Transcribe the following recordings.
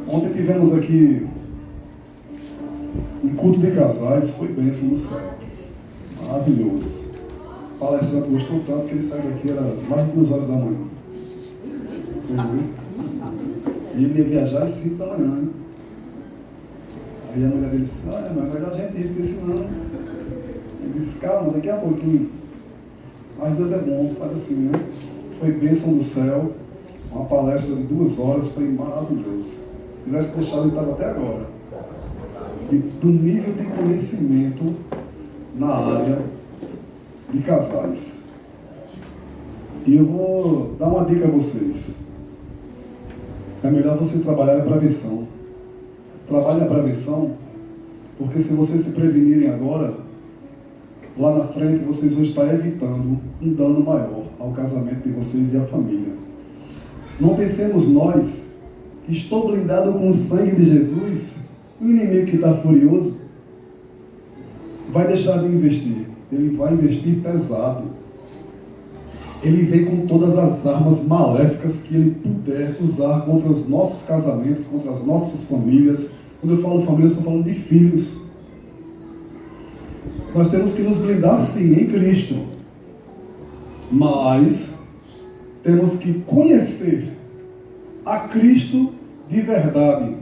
Ontem tivemos aqui um culto de casais, foi bênção no céu. Maravilhoso. O palestrante gostou tanto que ele saiu daqui, era mais de 2 horas da manhã. E ele ia viajar às 5 da manhã, hein? Aí a mulher dele disse, mas é melhor a gente ir, porque senão... Ele disse, calma, daqui a pouquinho. Mas Deus é bom, faz assim, né? Foi bênção do céu, uma palestra de 2 horas, foi maravilhoso. Se tivesse deixado, ele estava até agora. Do nível de conhecimento na área de casais. E eu vou dar uma dica a vocês. É melhor vocês trabalharem a prevenção. Trabalhem a prevenção, porque se vocês se prevenirem agora, lá na frente vocês vão estar evitando um dano maior ao casamento de vocês e à família. Não pensemos nós que estou blindado com o sangue de Jesus, o inimigo que está furioso vai deixar de investir. Ele vai investir pesado. Ele vem com todas as armas maléficas que ele puder usar contra os nossos casamentos, contra as nossas famílias. Quando eu falo família, eu estou falando de filhos. Nós temos que nos blindar, sim, em Cristo. Mas temos que conhecer a Cristo de verdade.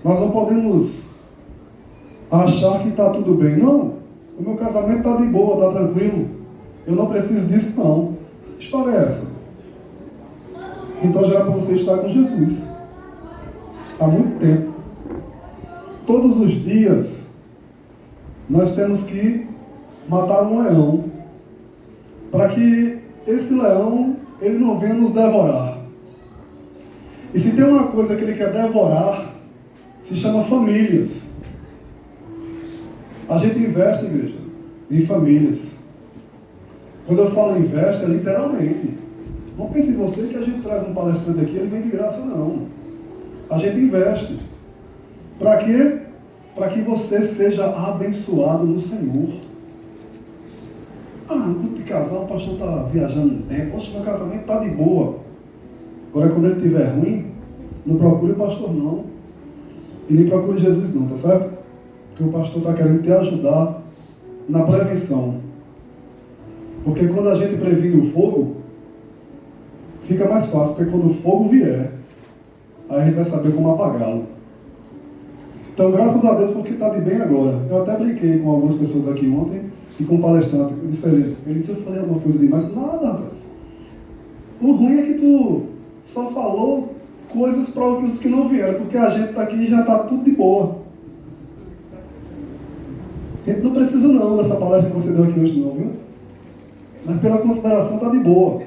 Nós não podemos achar que está tudo bem. Não, o meu casamento está de boa, está tranquilo. Eu não preciso disso, não. Que história é essa? Então já era para você estar com Jesus. Há muito tempo. Todos os dias, nós temos que matar um leão, para que esse leão, ele não venha nos devorar. E se tem uma coisa que ele quer devorar, se chama famílias. A gente investe, igreja, em famílias. Quando eu falo investe, é literalmente. Não pense em você que a gente traz um palestrante aqui, ele vem de graça, não. A gente investe. Para quê? Para que você seja abençoado no Senhor. No culto de casal, o pastor está viajando um tempo. Poxa, meu casamento está de boa. Agora, quando ele estiver ruim, não procure o pastor, não. E nem procure Jesus, não, tá certo? Porque o pastor está querendo te ajudar na prevenção. Porque quando a gente previne o fogo, fica mais fácil. Porque quando o fogo vier, aí a gente vai saber como apagá-lo. Então, graças a Deus, porque está de bem agora. Eu até brinquei com algumas pessoas aqui ontem e com um palestrante. Eu disse a ele, eu falei alguma coisa demais? Nada, rapaz. O ruim é que tu só falou coisas para os que não vieram, porque a gente está aqui e já está tudo de boa. A gente não precisa não dessa palestra que você deu aqui hoje não, viu? Mas pela consideração está de boa.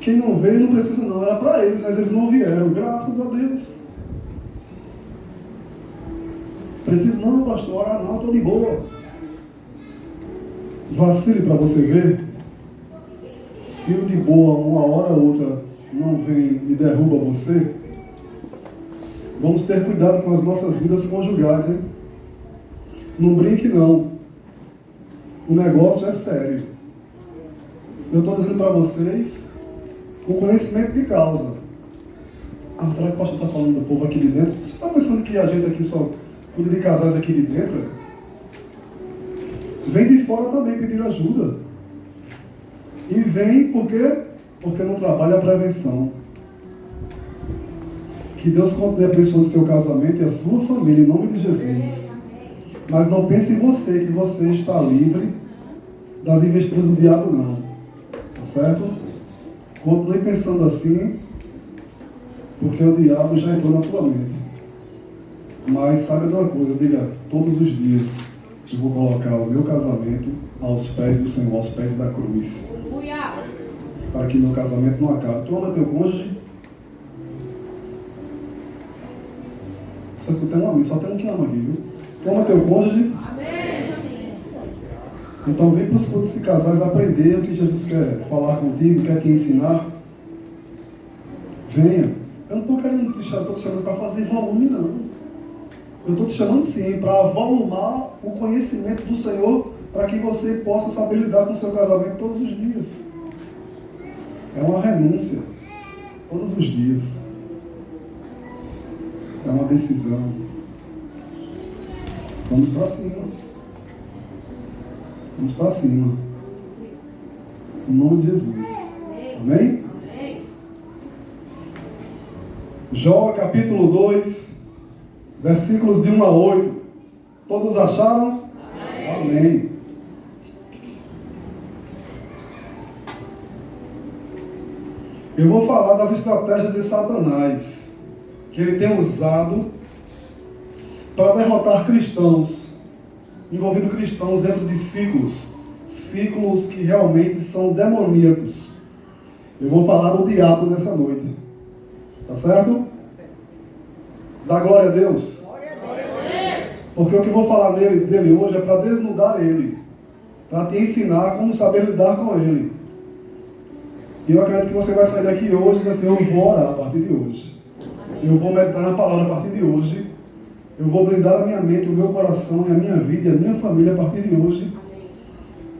Quem não veio não precisa não, era para eles, mas eles não vieram, graças a Deus. Preciso não, pastor, orar não, estou de boa. Vacile para você ver. Se o de boa, uma hora ou outra, não vem e derruba você, vamos ter cuidado com as nossas vidas conjugais, hein? Não brinque não. O negócio é sério. Eu estou dizendo para vocês com conhecimento de causa. Será que o pastor está falando do povo aqui de dentro? Você está pensando que a gente aqui só cuida de casais aqui de dentro? Vem de fora também pedir ajuda. E vem por quê? Porque não trabalha a prevenção. Que Deus continue abençoando o seu casamento e a sua família, em nome de Jesus. Mas não pense em você, que você está livre das investidas do diabo, não. Tá certo? Continue pensando assim, porque o diabo já entrou na tua mente. Mas saiba de uma coisa, diga, todos os dias eu vou colocar o meu casamento aos pés do Senhor, aos pés da cruz. Para que meu casamento não acabe. Tu ama teu cônjuge? Só escutei um amém, só tem um que ama aqui, viu? Tu ama teu cônjuge? Amém. Então vem para os cultos de casais aprender o que Jesus quer falar contigo, quer te ensinar. Venha. Eu não estou querendo te chamar, estou te chamando para fazer volume, não. Eu estou te chamando sim, para volumar o conhecimento do Senhor, para que você possa saber lidar com o seu casamento todos os dias. É uma renúncia, todos os dias. É uma decisão. Vamos para cima. Vamos para cima. Em nome de Jesus. Amém? Jó, capítulo 2, versículos de 1 a 8. Todos acharam? Amém. Eu vou falar das estratégias de Satanás, que ele tem usado para derrotar cristãos, envolvendo cristãos dentro de ciclos que realmente são demoníacos. Eu vou falar do diabo nessa noite. Tá certo? Dá glória a Deus. Porque o que eu vou falar dele hoje é para desnudar ele, para te ensinar como saber lidar com ele. E eu acredito que você vai sair daqui hoje e dizer assim: eu vou orar a partir de hoje. Eu vou meditar na palavra a partir de hoje. Eu vou blindar a minha mente, o meu coração e a minha vida e a minha família a partir de hoje.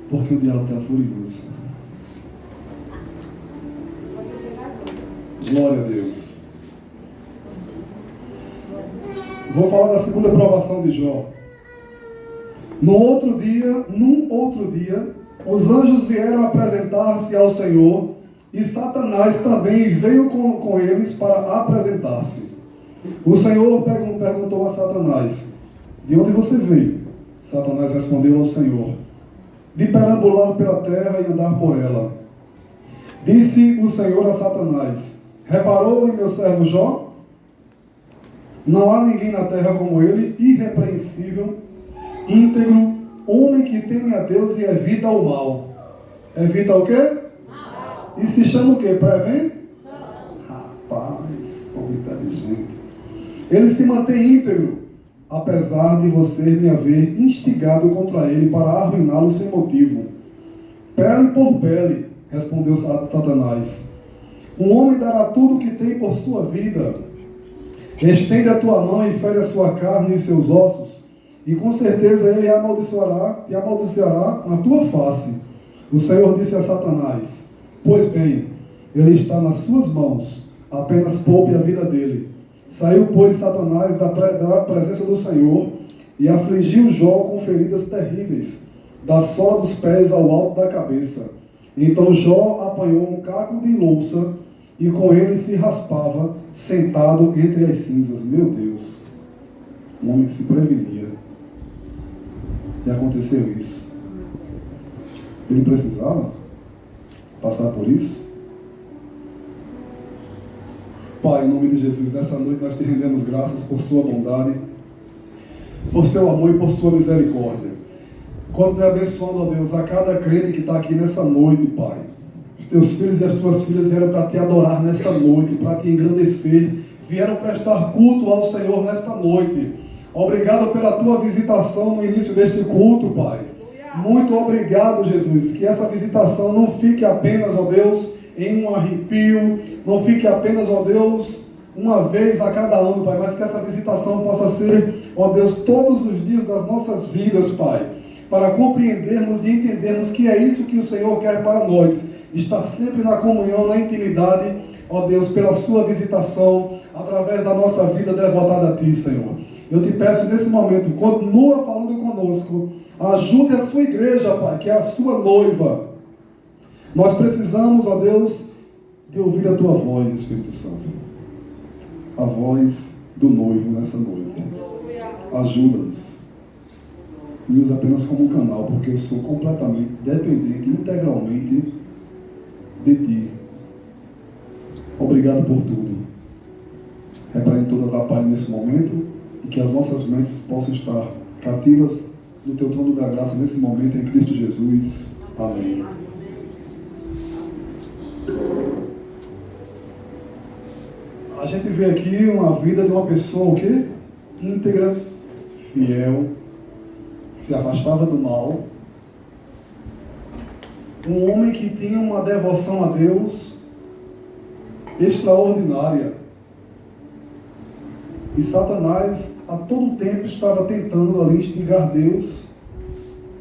Porque o diabo está furioso. Glória a Deus. Vou falar da segunda provação de Jó. Num outro dia, os anjos vieram apresentar-se ao Senhor, e Satanás também veio com eles para apresentar-se. O Senhor perguntou a Satanás: de onde você veio? Satanás respondeu ao Senhor: de perambular pela terra e andar por ela. Disse o Senhor a Satanás: reparou em meu servo Jó? Não há ninguém na terra como ele, irrepreensível, íntegro, homem que teme a Deus e evita o mal. Evita o quê? Mal. E se chama o quê? Prevenção. Rapaz, homem inteligente. Ele se mantém íntegro, apesar de você me haver instigado contra ele para arruiná-lo sem motivo. Pele por pele, respondeu Satanás. Um homem dará tudo o que tem por sua vida. Estende a tua mão e fere a sua carne e os seus ossos, e com certeza ele te amaldiçoará na tua face. O Senhor disse a Satanás: pois bem, ele está nas suas mãos, apenas poupe a vida dele. Saiu, pois, Satanás da presença do Senhor e afligiu Jó com feridas terríveis, da sola dos pés ao alto da cabeça. Então Jó apanhou um caco de louça e com ele se raspava, sentado entre as cinzas. Meu Deus, um homem que se prevenia. E aconteceu isso. Ele precisava passar por isso? Pai, em nome de Jesus, nessa noite nós te rendemos graças por sua bondade, por seu amor e por sua misericórdia. Continue abençoando, ó Deus, a cada crente que está aqui nessa noite, Pai. Os teus filhos e as tuas filhas vieram para te adorar nessa noite, para te engrandecer, vieram prestar culto ao Senhor nesta noite. Obrigado pela tua visitação no início deste culto, Pai. Muito obrigado, Jesus, que essa visitação não fique apenas, ó Deus, em um arrepio, não fique apenas, ó Deus, uma vez a cada ano, Pai, mas que essa visitação possa ser, ó Deus, todos os dias das nossas vidas, Pai, para compreendermos e entendermos que é isso que o Senhor quer para nós, estar sempre na comunhão, na intimidade, ó Deus, pela sua visitação, através da nossa vida devotada a Ti, Senhor. Eu te peço nesse momento, continua falando conosco, ajude a sua igreja, Pai, que é a sua noiva. Nós precisamos, ó Deus, de ouvir a Tua voz, Espírito Santo. A voz do noivo nessa noite. Ajuda-nos. Me usa apenas como um canal, porque eu sou completamente dependente, integralmente de Ti. Obrigado por tudo. Repreende todo atrapalho nesse momento e que as nossas mentes possam estar cativas no Teu trono da graça nesse momento, em Cristo Jesus. Amém. A gente vê aqui uma vida de uma pessoa o quê? Íntegra, fiel, se afastava do mal. Um homem que tinha uma devoção a Deus extraordinária. E Satanás a todo tempo estava tentando ali instigar Deus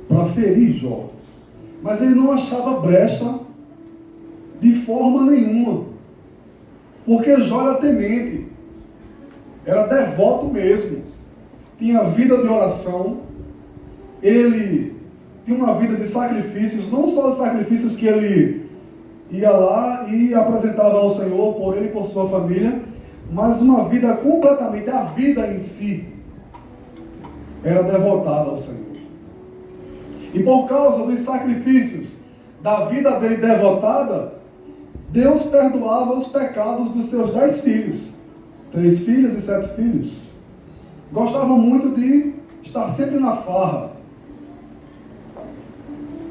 para ferir Jó. Mas ele não achava brecha de forma nenhuma. Porque Jó era temente. era devoto mesmo, tinha vida de oração, ele tinha uma vida de sacrifícios, não só os sacrifícios que ele ia lá e apresentava ao Senhor por ele e por sua família, mas uma vida completamente, a vida em si, era devotada ao Senhor. E por causa dos sacrifícios da vida dele devotada, Deus perdoava os pecados dos seus 10 filhos. 3 filhas e 7 filhos. Gostava muito de estar sempre na farra.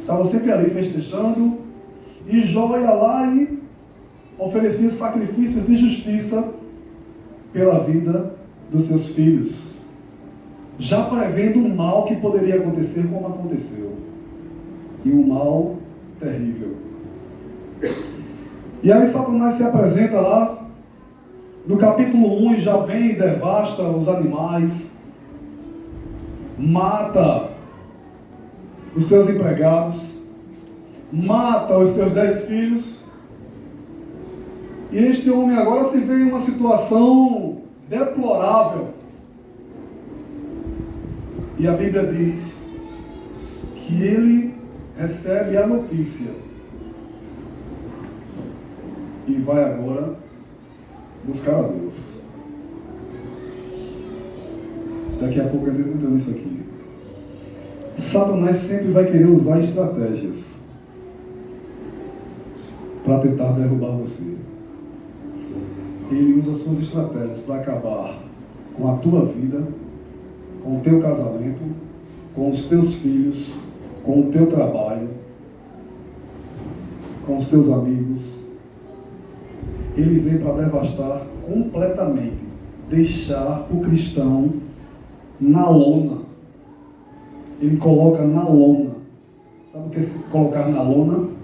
Estavam sempre ali festejando. E Jó ia lá e oferecia sacrifícios de justiça pela vida dos seus filhos, já prevendo o mal que poderia acontecer como aconteceu. E um mal terrível. E aí Satanás se apresenta lá, no capítulo 1, e já vem e devasta os animais, mata os seus empregados, mata os seus 10 filhos, e este homem agora se vê em uma situação deplorável. E a Bíblia diz que ele recebe a notícia e vai agora buscar a Deus. Daqui a pouco eu entro nisso aqui. Satanás sempre vai querer usar estratégias para tentar derrubar você. Ele usa suas estratégias para acabar com a tua vida, com o teu casamento, com os teus filhos, com o teu trabalho, com os teus amigos. Ele vem para devastar completamente, deixar o cristão na lona. Ele coloca na lona. Sabe o que é colocar na lona?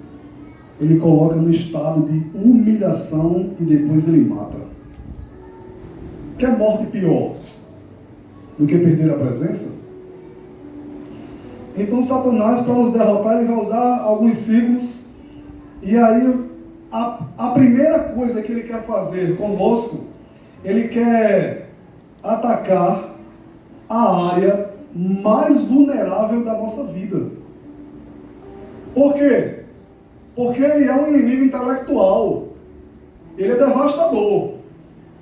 Ele coloca no estado de humilhação e depois ele mata. Que é morte pior do que perder a presença? Então Satanás, para nos derrotar, ele vai usar alguns ciclos. E aí a primeira coisa que ele quer fazer conosco, ele quer atacar a área mais vulnerável da nossa vida. Por quê? Porque ele é um inimigo intelectual. Ele é devastador.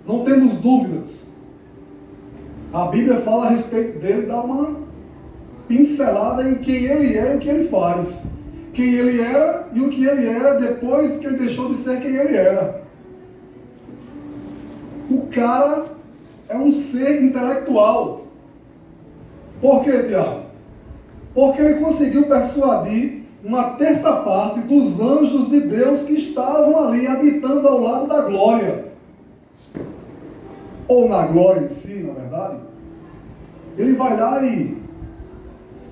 Não temos dúvidas. A Bíblia fala a respeito dele, dá uma pincelada em quem ele é e o que ele faz. Quem ele era e o que ele é depois que ele deixou de ser quem ele era. O cara é um ser intelectual. Por quê, Tiago? Porque ele conseguiu persuadir uma terça parte dos anjos de Deus que estavam ali habitando ao lado da glória. Ou na glória em si, na verdade. Ele vai lá e...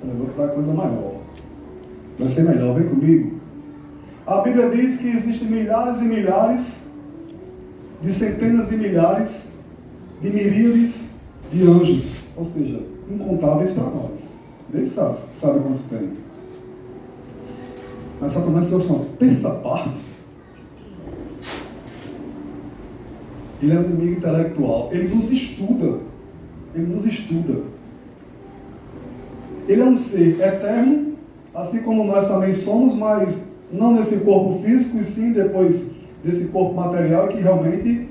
eu vou dar coisa maior. Vai ser melhor, vem comigo. A Bíblia diz que existem milhares e milhares, de centenas de milhares, de miríades de anjos. Ou seja, incontáveis para nós. Deus sabe quantos tem. Mas Satanás trouxe uma terça parte. Ele é um inimigo intelectual. Ele nos estuda. Ele nos estuda. Ele é um ser eterno, assim como nós também somos, mas não nesse corpo físico, e sim depois desse corpo material, que realmente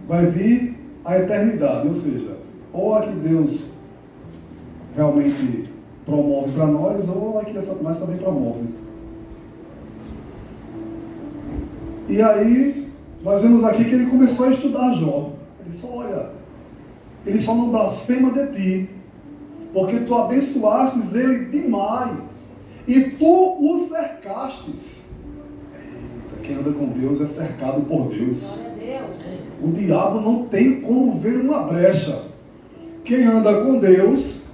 vai vir a eternidade. Ou seja, ou a que Deus realmente promove para nós, ou a que Satanás também promove. E aí, nós vemos aqui que ele começou a estudar Jó. Ele disse, olha, ele só não blasfema de ti, porque tu abençoastes ele demais, e tu o cercastes. Eita, quem anda com Deus é cercado por Deus. O diabo não tem como ver uma brecha. Quem anda com Deus,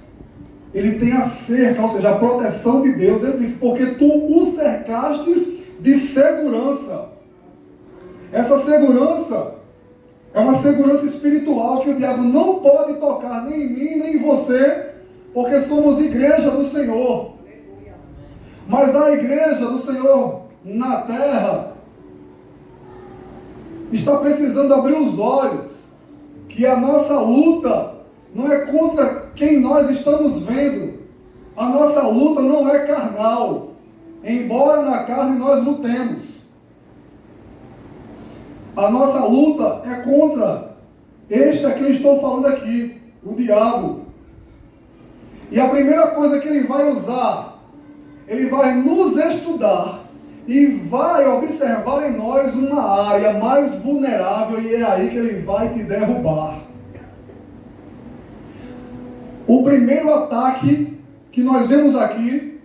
ele tem a cerca, ou seja, a proteção de Deus. Ele diz, porque tu o cercastes de segurança. Essa segurança é uma segurança espiritual que o diabo não pode tocar nem em mim, nem em você, porque somos igreja do Senhor. Mas a igreja do Senhor na terra está precisando abrir os olhos que a nossa luta não é contra quem nós estamos vendo. A nossa luta não é carnal, embora na carne nós lutemos. A nossa luta é contra este a quem estou falando aqui, o diabo. E a primeira coisa que ele vai usar, ele vai nos estudar e vai observar em nós uma área mais vulnerável, e é aí que ele vai te derrubar. O primeiro ataque que nós vemos aqui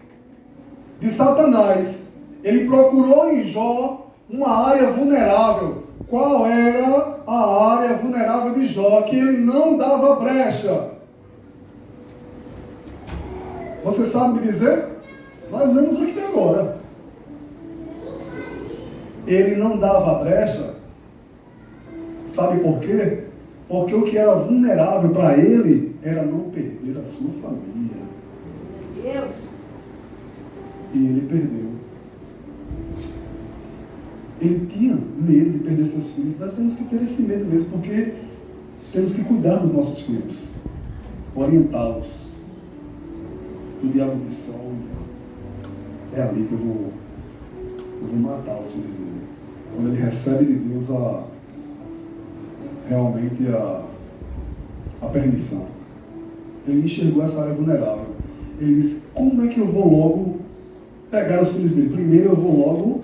de Satanás, ele procurou em Jó uma área vulnerável. Qual era a área vulnerável de Jó? Que ele não dava brecha. Você sabe me dizer? Nós vemos aqui agora. Ele não dava brecha. Sabe por quê? Porque o que era vulnerável para ele era não perder a sua família. Deus. E ele perdeu. Ele tinha medo de perder seus filhos. Nós temos que ter esse medo mesmo, porque temos que cuidar dos nossos filhos, orientá-los. O diabo disse: olha, é ali que eu vou matar os filhos dele. Quando ele recebe de Deus realmente a permissão. Ele enxergou essa área vulnerável. Ele disse: como é que eu vou logo pegar os filhos dele? Primeiro eu vou logo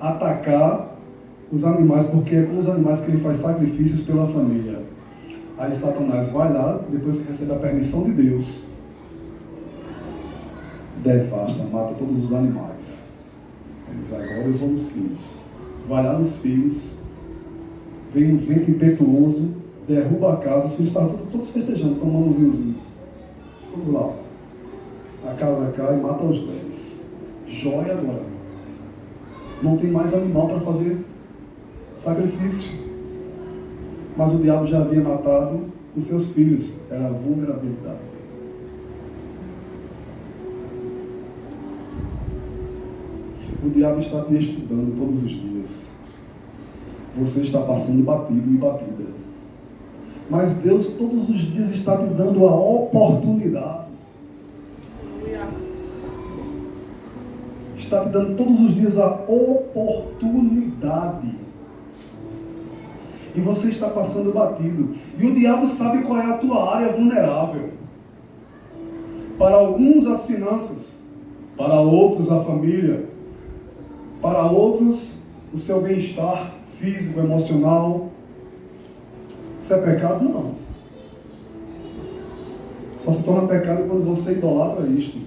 atacar os animais, porque é com os animais que ele faz sacrifícios pela família. Aí Satanás vai lá, depois que recebe a permissão de Deus, devasta, mata todos os animais. Ele diz: agora eu vou nos filhos. Vai lá nos filhos, vem um vento impetuoso, derruba a casa, os filhos estavam todos festejando, tomando um vinhozinho. Todos lá. A casa cai e mata os 10. Jóia agora. Não tem mais animal para fazer sacrifício. Mas o diabo já havia matado os seus filhos. Era a vulnerabilidade. O diabo está te estudando todos os dias. Você está passando batido e batida. Mas Deus todos os dias está te dando a oportunidade. Está te dando todos os dias a oportunidade. E você está passando batido. E o diabo sabe qual é a tua área vulnerável. Para alguns, as finanças. Para outros, a família. Para outros, o seu bem-estar físico, emocional. Isso é pecado? Não. Só se torna pecado quando você idolatra isto.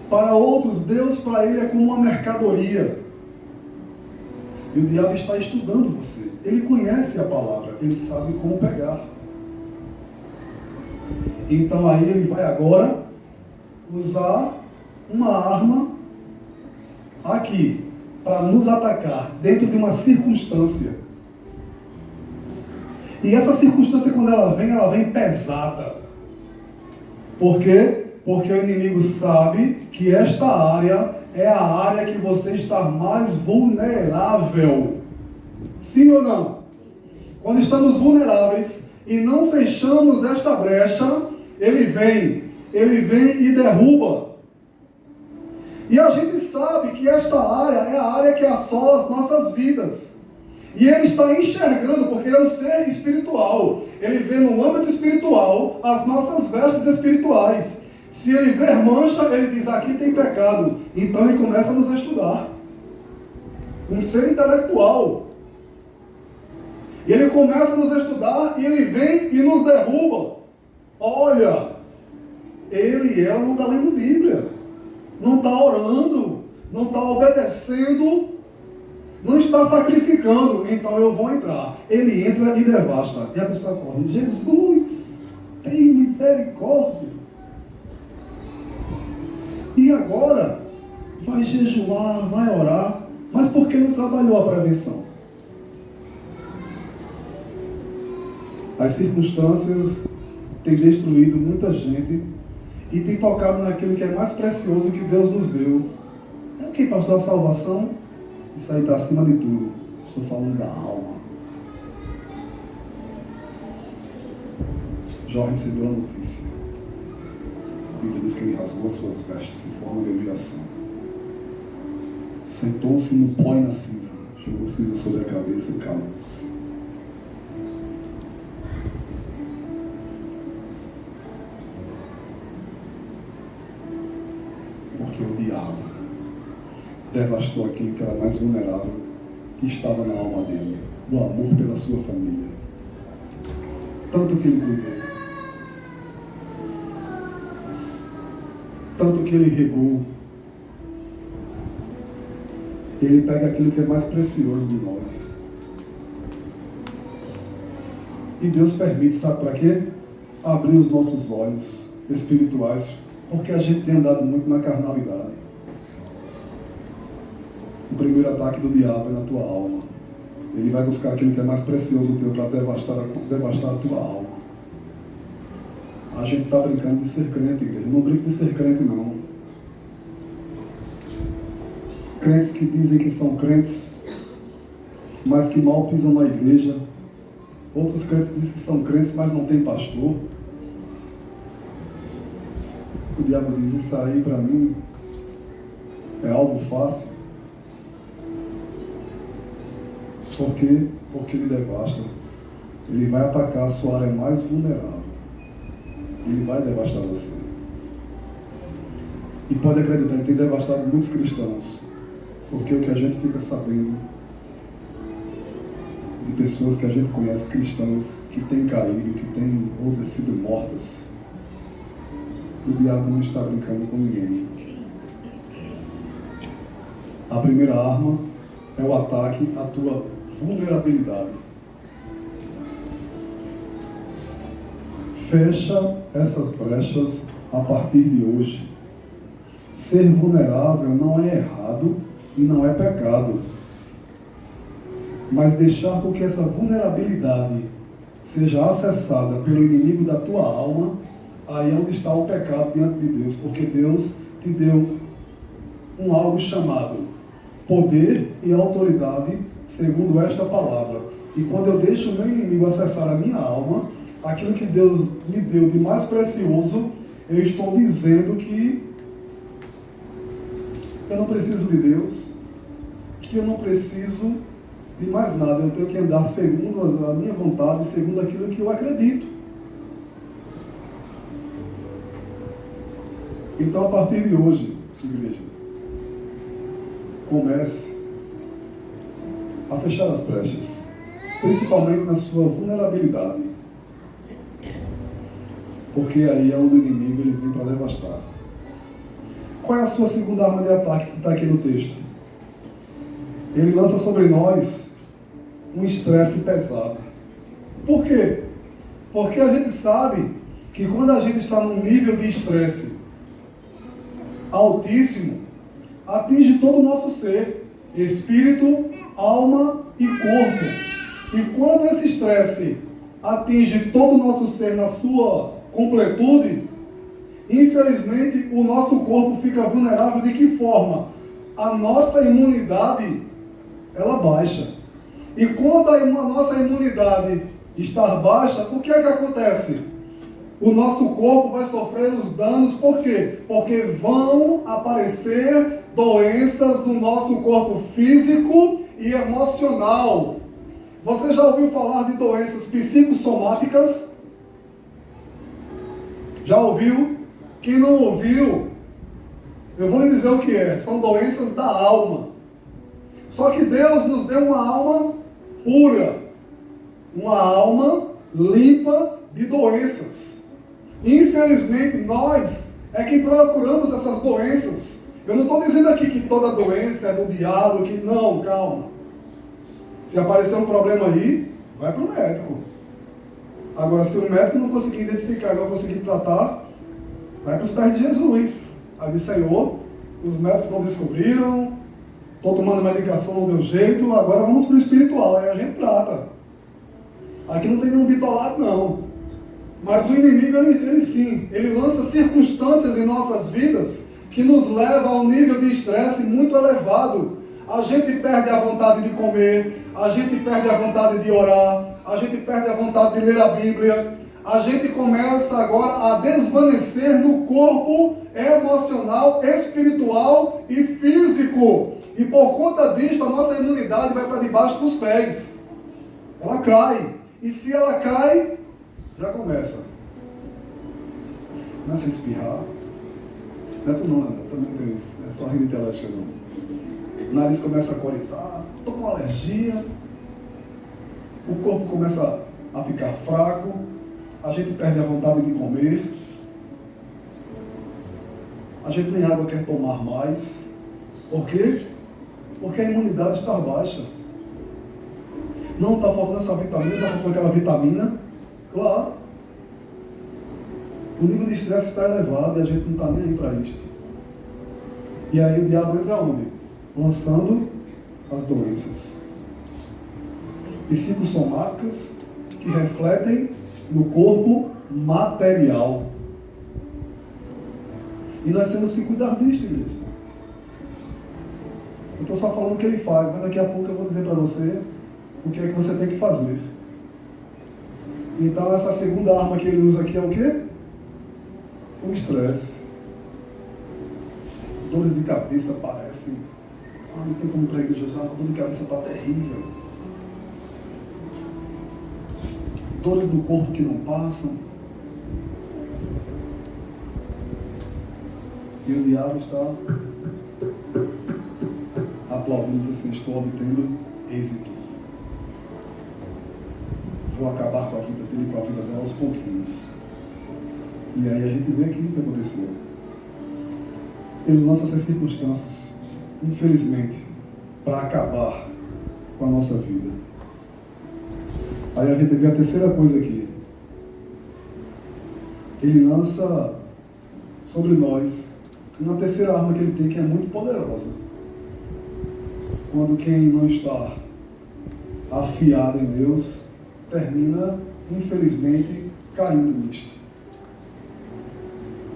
Para outros, Deus para ele é como uma mercadoria. E o diabo está estudando você. Ele conhece a palavra, ele sabe como pegar. Então aí ele vai agora usar uma arma aqui para nos atacar dentro de uma circunstância. E essa circunstância, quando ela vem pesada. Por quê? Porque o inimigo sabe que esta área é a área que você está mais vulnerável. Sim ou não? Quando estamos vulneráveis e não fechamos esta brecha, ele vem e derruba. E a gente sabe que esta área é a área que assola as nossas vidas. E ele está enxergando, porque ele é um ser espiritual. Ele vê no âmbito espiritual as nossas vestes espirituais. Se ele ver mancha, ele diz: aqui tem pecado. Então ele começa a nos estudar. Um ser intelectual. E ele começa a nos estudar e ele vem e nos derruba. Olha, ela não está lendo Bíblia. Não está orando. Não está obedecendo. Não está sacrificando. Então eu vou entrar. Ele entra e devasta. E a pessoa corre: Jesus, tem misericórdia. E agora, vai jejuar, vai orar, mas por que não trabalhou a prevenção? As circunstâncias têm destruído muita gente e têm tocado naquilo que é mais precioso que Deus nos deu. É o que, pastor? A salvação? Isso aí está acima de tudo. Estou falando da alma. Jó recebeu a notícia. A Bíblia diz que ele rasgou as suas vestes em forma de humilhação. Sentou-se no pó e na cinza, jogou cinza sobre a cabeça e calou-se. Porque o diabo devastou aquilo que era mais vulnerável, que estava na alma dele, o amor pela sua família. Tanto que ele cuidou, tanto que ele regou. Ele pega aquilo que é mais precioso de nós. E Deus permite, sabe para quê? Abrir os nossos olhos espirituais, porque a gente tem andado muito na carnalidade. O primeiro ataque do diabo é na tua alma. Ele vai buscar aquilo que é mais precioso teu para devastar a tua alma. A gente está brincando de ser crente, igreja. Não brinque de ser crente, não. Crentes que dizem que são crentes, mas que mal pisam na igreja. Outros crentes dizem que são crentes, mas não tem pastor. O diabo diz, isso aí para mim é alvo fácil. Por quê? Porque ele devasta. Ele vai atacar a sua área mais vulnerável. Ele vai devastar você. E pode acreditar, ele tem devastado muitos cristãos. Porque o que a gente fica sabendo de pessoas que a gente conhece, cristãs, que têm caído, que têm outras sido mortas, o diabo não está brincando com ninguém. A primeira arma é o ataque à tua vulnerabilidade. Fecha essas brechas a partir de hoje. Ser vulnerável não é errado e não é pecado. Mas deixar com que essa vulnerabilidade seja acessada pelo inimigo da tua alma, aí é onde está o pecado diante de Deus. Porque Deus te deu algo chamado poder e autoridade, segundo esta palavra. E quando eu deixo o meu inimigo acessar a minha alma, aquilo que Deus me deu de mais precioso, eu estou dizendo que eu não preciso de Deus, que eu não preciso de mais nada. Eu tenho que andar segundo a minha vontade, segundo aquilo que eu acredito. Então, a partir de hoje, igreja, comece a fechar as brechas, principalmente na sua vulnerabilidade, porque aí é onde o inimigo ele vem para devastar. Qual é a sua segunda arma de ataque que está aqui no texto? Ele lança sobre nós um estresse pesado. Por quê? Porque a gente sabe que quando a gente está num nível de estresse altíssimo, atinge todo o nosso ser, espírito, alma e corpo. E quando esse estresse atinge todo o nosso ser na sua completude, infelizmente o nosso corpo fica vulnerável. De que forma? A nossa imunidade, ela baixa. E quando a nossa imunidade está baixa, o que é que acontece? O nosso corpo vai sofrer os danos. Por quê? Porque vão aparecer doenças no nosso corpo físico e emocional. Você já ouviu falar de doenças psicossomáticas? Já ouviu? Quem não ouviu, eu vou lhe dizer o que é. São doenças da alma. Só que Deus nos deu uma alma pura, uma alma limpa de doenças. Infelizmente, nós é que procuramos essas doenças. Eu não estou dizendo aqui que toda doença é do diabo, que não, calma. Se aparecer um problema aí, vai para o médico. Agora, se o médico não conseguir identificar, não conseguir tratar, vai para os pés de Jesus. Aí diz, Senhor, os médicos não descobriram, estou tomando medicação, não deu jeito, agora vamos para o espiritual, aí a gente trata. Aqui não tem nenhum bitolado, não. Mas o inimigo, ele sim, ele lança circunstâncias em nossas vidas que nos leva a um nível de estresse muito elevado. A gente perde a vontade de comer, a gente perde a vontade de orar, a gente perde a vontade de ler a Bíblia, a gente começa agora a desvanecer no corpo emocional, espiritual e físico. E por conta disso, a nossa imunidade vai para debaixo dos pés. Ela cai. E se ela cai, já começa. Começa a espirrar. Neto não, eu também tenho isso. É só rinite alérgica não. O nariz começa a corizar, estou com alergia. O corpo começa a ficar fraco. A gente perde a vontade de comer. A gente nem água quer tomar mais. Por quê? Porque a imunidade está baixa. Não está faltando essa vitamina, está faltando aquela vitamina. Claro. O nível de estresse está elevado e a gente não está nem aí para isto. E aí o diabo entra onde? Lançando as doenças psicossomáticas que refletem no corpo material. E nós temos que cuidar disto, igreja. Eu estou só falando o que ele faz, mas daqui a pouco eu vou dizer para você o que é que você tem que fazer. Então essa segunda arma que ele usa aqui é o quê? O estresse. Dores de cabeça aparecem. Não tem como ir para a igreja usar, a dor de cabeça está terrível. Dores no corpo que não passam. E o diabo está aplaudindo, diz assim, estou obtendo êxito. Vou acabar com a vida dele e com a vida dela aos pouquinhos. E aí a gente vê aqui o que aconteceu. Ele lança essas circunstâncias, infelizmente, para acabar com a nossa vida. Aí a gente vê a terceira coisa aqui. Ele lança sobre nós uma terceira arma que ele tem, que é muito poderosa. Quando quem não está afiado em Deus termina, infelizmente, caindo nisto.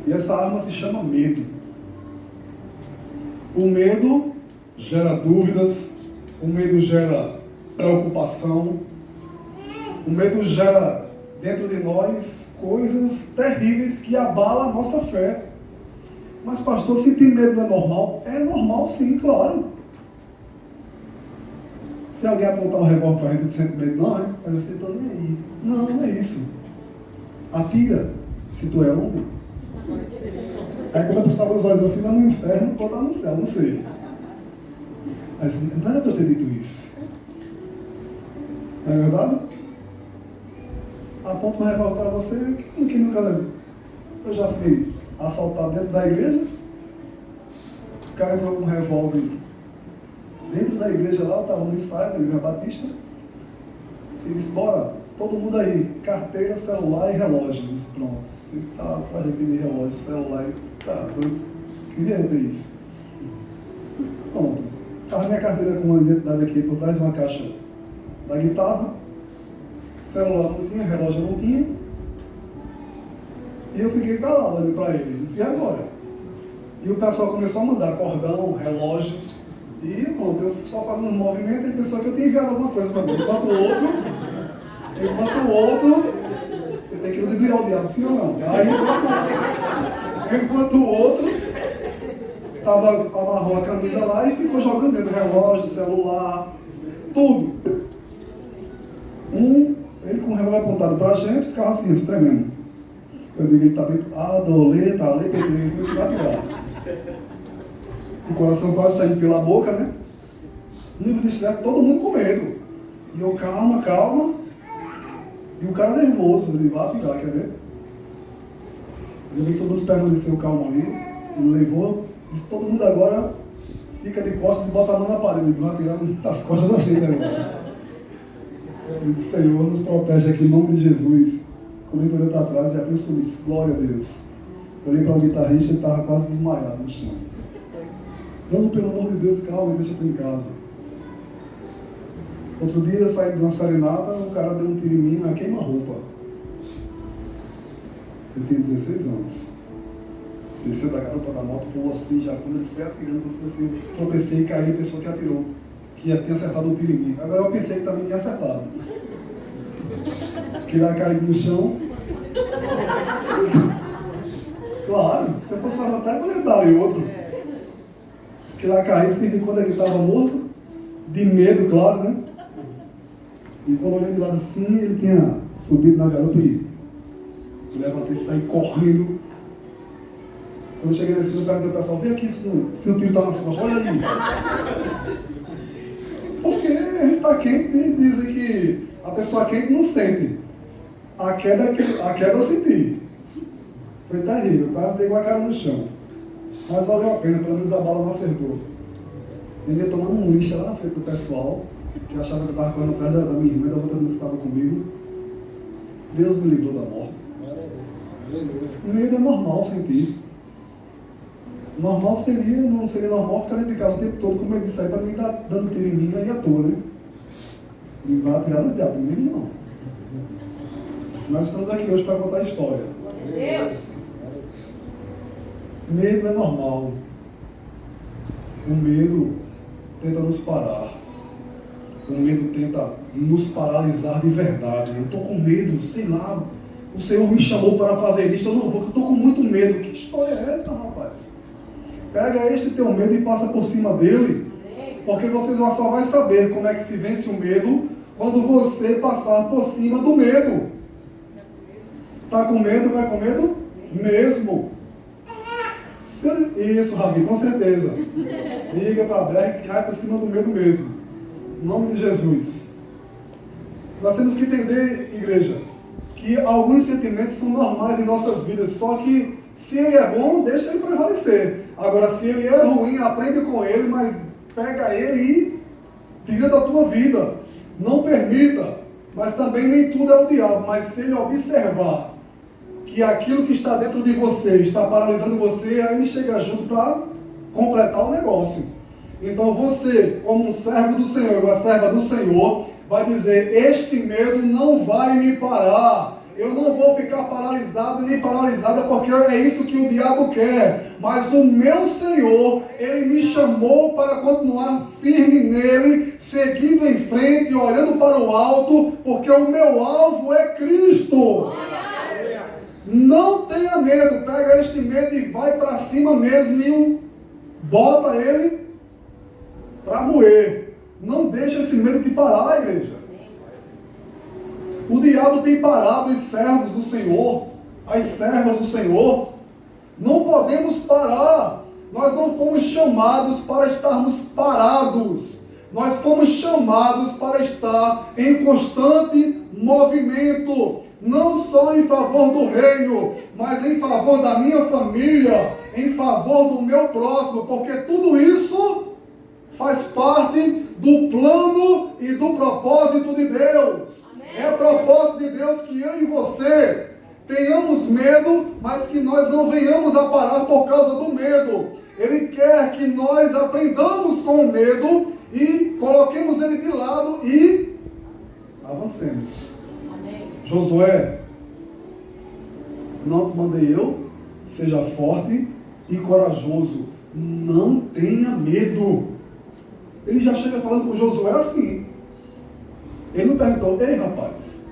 E essa arma se chama medo. O medo gera dúvidas, o medo gera preocupação, o medo gera dentro de nós coisas terríveis que abalam a nossa fé. Mas pastor, sentir medo não é normal? É normal sim, claro. Se alguém apontar um revólver para a gente e sente medo, não é? Mas você está nem aí. Não, não é isso. Atira, se tu é homem. Aí quando a pessoa abre os olhos assim, vai no inferno, pode estar no céu, não sei. Mas não era para eu ter dito isso. Não é verdade? Aponta um revólver para você, que nunca lembra. Eu já fui assaltado dentro da igreja. O cara entrou com um revólver dentro da igreja lá, eu estava no ensaio da Igreja Batista. Ele disse, bora, todo mundo aí, carteira, celular e relógio. Eu disse, pronto, você está atrás aqui de relógio, celular, tá doido. Queria ter isso. Pronto, estava minha carteira com uma identidade aqui por trás de uma caixa da guitarra. Celular não tinha, relógio não tinha. E eu fiquei calado ali para ele. Disse, e agora? E o pessoal começou a mandar cordão, relógio. E pronto, eu só fazendo uns movimentos, ele pensou que eu tinha enviado alguma coisa para mim. Enquanto o outro, você tem que ludibriar o diabo, sim ou não? Aí enquanto o outro amarrou a camisa lá e ficou jogando dentro relógio, celular, tudo. Ele com o revólver apontado pra gente, ficava assim, se tremendo. Eu digo, ele tá bem, dolê, pedrinho, vai tirar. O coração quase saindo pela boca, né? Nível de estresse, todo mundo com medo. E eu, calma. E o cara nervoso, ele vai atirar, quer ver? Eu vi que todo mundo permaneceu calmo ali. Ele levou, disse, todo mundo agora fica de costas e bota a mão na parede. Ele vai atirar nas costas da gente agora. Eu disse, Senhor, nos protege aqui em nome de Jesus. Quando eu olhei para trás, já tinha subido, disse, glória a Deus. Eu olhei para o guitarrista, ele estava quase desmaiado no chão. Não, pelo amor de Deus, calma, deixa eu ir em casa. Outro dia, saindo de uma serenata, o cara deu um tiro em mim, a queima-roupa. Eu tinha 16 anos. Desceu da garupa da moto, pulou assim, já quando ele foi atirando, eu fiz assim, tropecei e caí, a pessoa que atirou, que tinha acertado o tiro em mim. Agora eu pensei que também tinha acertado. Fiquei lá caído no chão, Claro, se eu fosse levantar, eu poderia dar em outro. Porque lá caído, de vez em quando ele estava morto, de medo, claro, né? E quando eu olhei de lado assim, ele tinha subido na garupa e eu levantei e saí correndo. Quando eu cheguei nesse lugar, eu perguntei ao pessoal, vem aqui se o tiro está nas costas, olha aí. Porque a gente está quente e dizem que a pessoa quente não sente. A queda eu senti. Foi terrível, quase dei com a cara no chão. Mas valeu a pena, pelo menos a bala não acertou. Ele ia tomando um lixo lá na frente do pessoal, que achava que eu estava correndo atrás da minha irmã e das outras meninas que estavam comigo. Deus me livrou da morte. O medo é normal sentir. Normal não seria normal ficar dentro de casa o tempo todo com medo de sair para ninguém estar dando tiro em mim aí à toa, né? Ninguém vai atirar do diabo mesmo, não. Nós estamos aqui hoje para contar a história. Medo é normal. O medo tenta nos parar. O medo tenta nos paralisar de verdade. Eu estou com medo, sei lá. O Senhor me chamou para fazer isso, eu não vou, porque eu estou com muito medo. Que história é essa, rapaz? Pega este teu medo e passa por cima dele. Porque você só vai saber como é que se vence o medo quando você passar por cima do medo. Tá com medo? Vai com medo? Mesmo. Isso, Ravi, com certeza. Liga para a Berg que cai por cima do medo mesmo. Em nome de Jesus. Nós temos que entender, igreja, que alguns sentimentos são normais em nossas vidas, só que se ele é bom, deixa ele prevalecer. Agora, se ele é ruim, aprende com ele, mas pega ele e tira da tua vida. Não permita. Mas também nem tudo é o diabo. Mas se ele observar que aquilo que está dentro de você está paralisando você, aí ele chega junto para completar o negócio. Então você, como um servo do Senhor, uma serva do Senhor, vai dizer, este medo não vai me parar. Eu não vou ficar paralisado nem paralisada, porque é isso que o diabo quer. Mas o meu Senhor, Ele me chamou para continuar firme nele, seguindo em frente, olhando para o alto, porque o meu alvo é Cristo. Não tenha medo, pega este medo e vai para cima mesmo e bota ele para moer. Não deixa esse medo te parar, igreja. O diabo tem parado os servos do Senhor, as servas do Senhor. Não podemos parar. Nós não fomos chamados para estarmos parados. Nós fomos chamados para estar em constante movimento. Não só em favor do reino, mas em favor da minha família, em favor do meu próximo, porque tudo isso faz parte do plano e do propósito de Deus. É o propósito de Deus que eu e você tenhamos medo, mas que nós não venhamos a parar por causa do medo. Ele quer que nós aprendamos com o medo e coloquemos ele de lado e avancemos. Josué, não te mandei eu, seja forte e corajoso, não tenha medo. Ele já chega falando com Josué assim. Ele não perguntou, ei rapaz,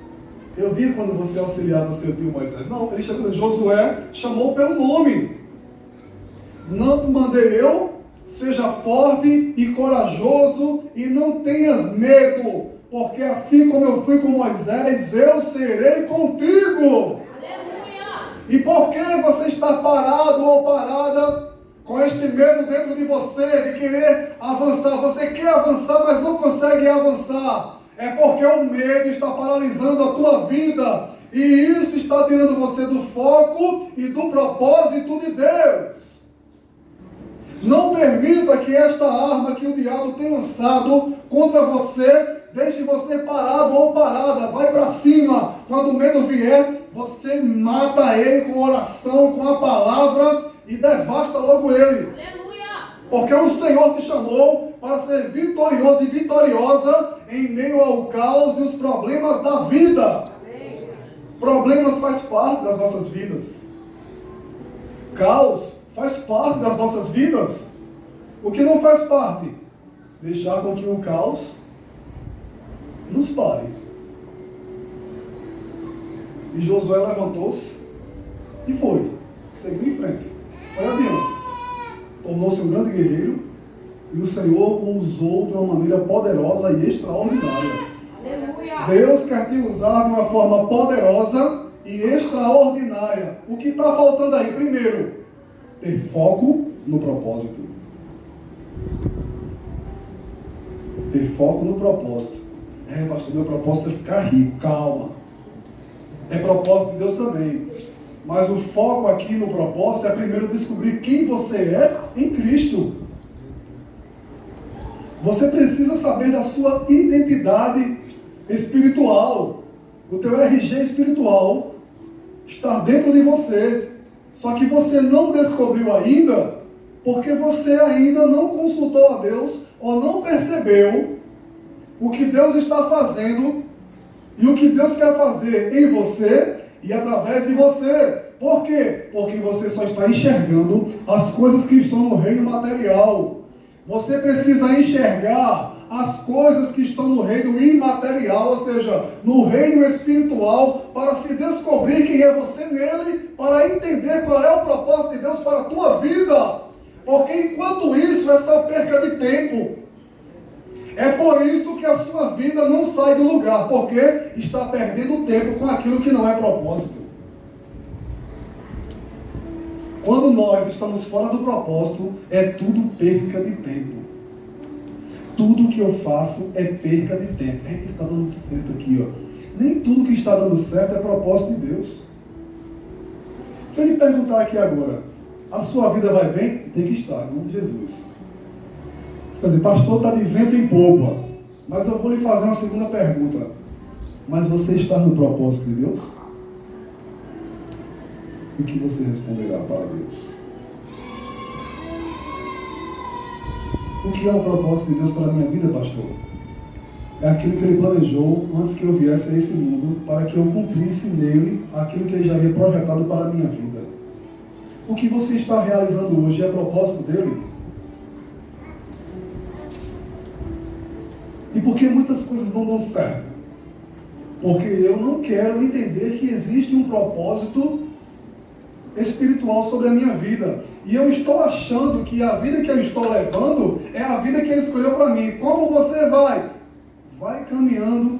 eu vi quando você auxiliava seu tio Moisés. Não, ele chegou, Josué chamou pelo nome. Não te mandei eu, seja forte e corajoso e não tenhas medo. Porque assim como eu fui com Moisés, eu serei contigo. Aleluia! E por que você está parado ou parada com este medo dentro de você de querer avançar? Você quer avançar, mas não consegue avançar. É porque o medo está paralisando a tua vida. E isso está tirando você do foco e do propósito de Deus. Não permita que esta arma que o diabo tem lançado contra você deixe você parado ou parada. Vai para cima. Quando o medo vier, você mata ele com oração, com a palavra e devasta logo ele. Aleluia! Porque o Senhor te chamou para ser vitorioso e vitoriosa em meio ao caos e os problemas da vida. Problemas faz parte das nossas vidas. Caos faz parte das nossas vidas. O que não faz parte? Deixar com que o caos nos pare. E Josué levantou-se e foi. seguiu em frente, foi adiante. Tornou-se um grande guerreiro e o Senhor o usou de uma maneira poderosa e extraordinária. Aleluia. Deus quer te usar de uma forma poderosa e extraordinária. O que está faltando aí? Primeiro, ter foco no propósito. Ter foco no propósito. Pastor, meu propósito é ficar rico. Calma. É propósito de Deus também. Mas o foco aqui no propósito é primeiro descobrir quem você é em Cristo. Você precisa saber da sua identidade espiritual. O teu RG espiritual está dentro de você. Só que você não descobriu ainda, porque você ainda não consultou a Deus ou não percebeu o que Deus está fazendo e o que Deus quer fazer em você e através de você. Por quê? Porque você só está enxergando as coisas que estão no reino material. Você precisa enxergar as coisas que estão no reino imaterial, ou seja, no reino espiritual, para se descobrir quem é você nele, para entender qual é o propósito de Deus para a tua vida. Porque enquanto isso é só perca de tempo. É por isso que a sua vida não sai do lugar, porque está perdendo tempo com aquilo que não é propósito. Quando nós estamos fora do propósito, é tudo perca de tempo. Tudo que eu faço é perca de tempo. Está dando certo aqui, ó. Nem tudo que está dando certo é propósito de Deus. Se ele perguntar aqui agora, a sua vida vai bem? Tem que estar, em nome de Jesus. Você vai dizer, pastor, está de vento em popa. Mas eu vou lhe fazer uma segunda pergunta. Mas você está no propósito de Deus? O que você responderá para Deus? O que é o propósito de Deus para a minha vida, pastor? É aquilo que Ele planejou antes que eu viesse a esse mundo, para que eu cumprisse nele aquilo que Ele já havia projetado para a minha vida. O que você está realizando hoje é propósito dele? E por que muitas coisas não dão certo? Porque eu não quero entender que existe um propósito espiritual sobre a minha vida. E eu estou achando que a vida que eu estou levando é a vida que Ele escolheu para mim. Como você vai? Vai caminhando,